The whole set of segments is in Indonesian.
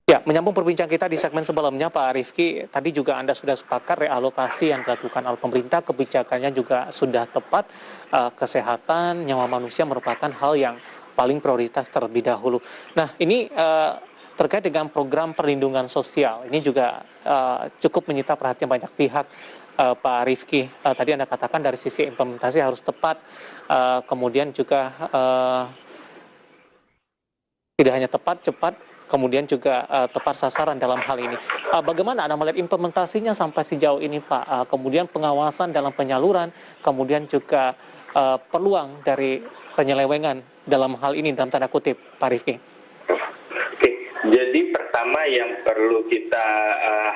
Ya, menyambung perbincangan kita di segmen sebelumnya, Pak Rifki, tadi juga Anda sudah sepakat realokasi yang dilakukan oleh pemerintah, kebijakannya juga sudah tepat, kesehatan, nyawa manusia merupakan hal yang paling prioritas terlebih dahulu. Nah, ini terkait dengan program perlindungan sosial, ini juga cukup menyita perhatian banyak pihak, Pak Rifki. Tadi Anda katakan dari sisi implementasi harus tepat, kemudian juga tidak hanya tepat, cepat, kemudian juga tepat sasaran dalam hal ini. Bagaimana Anda melihat implementasinya sampai sejauh ini, Pak? Kemudian pengawasan dalam penyaluran, kemudian juga peluang dari penyelewengan dalam hal ini dalam tanda kutip, Pak Rifki. Oke, jadi pertama yang perlu kita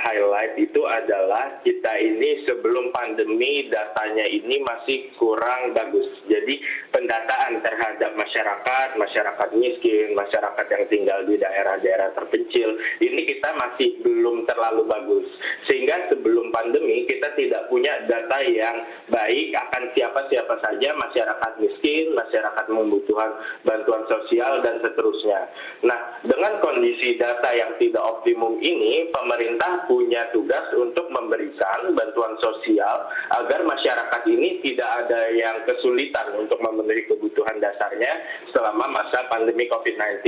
highlight itu adalah kita ini sebelum pandemi datanya ini masih kurang bagus. Jadi pendataan terhadap masyarakat miskin, masyarakat yang tinggal di daerah-daerah terpencil, ini kita masih belum terlalu bagus. Sehingga sebelum pandemi kita tidak punya data yang baik akan siapa-siapa saja masyarakat miskin, masyarakat membutuhkan bantuan sosial, dan seterusnya. Nah, dengan kondisi data yang tidak optimum ini, pemerintah punya tugas untuk memberikan bantuan sosial agar masyarakat ini tidak ada yang kesulitan untuk memenuhi kebutuhan dasarnya selama masa pandemi COVID-19.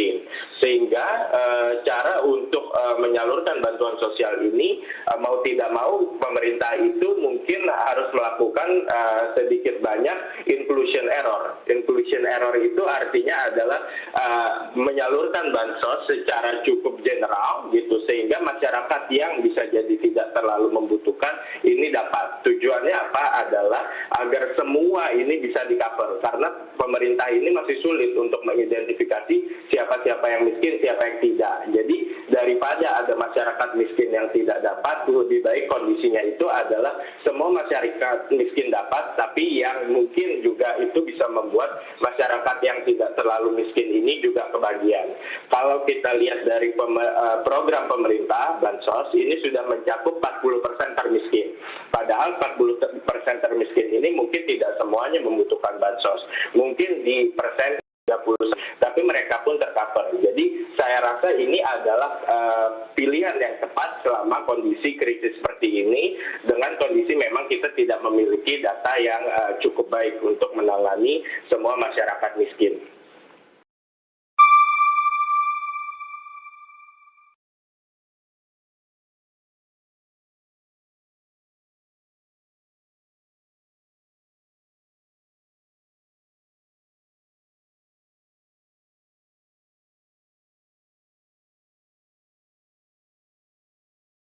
Sehingga cara untuk menyalurkan bantuan sosial ini mau tidak mau pemerintah itu mungkin harus melakukan sedikit banyak inclusion error. Inclusion error itu artinya adalah menyalurkan bansos secara cukup general gitu, sehingga masyarakat yang bisa jadi tidak terlalu membutuhkan ini dapat. Tujuannya apa? Adalah agar semua ini bisa di-cover, karena pemerintah ini masih sulit untuk mengidentifikasi siapa-siapa yang miskin, siapa yang tidak. Jadi daripada ada masyarakat miskin yang tidak dapat, lebih baik kondisinya itu adalah semua masyarakat miskin dapat, tapi yang mungkin juga itu bisa membuat masyarakat yang tidak terlalu miskin ini juga kebagian. Kalau kita lihat dari program pemerintah Bansos ini sudah mencakup 40% termiskin. Padahal 40% termiskin ini mungkin tidak semuanya membutuhkan bansos. Mungkin di persen 30, tapi mereka pun tercover. Jadi saya rasa ini adalah pilihan yang tepat selama kondisi krisis seperti ini, dengan kondisi memang kita tidak memiliki data yang cukup baik untuk menangani semua masyarakat miskin.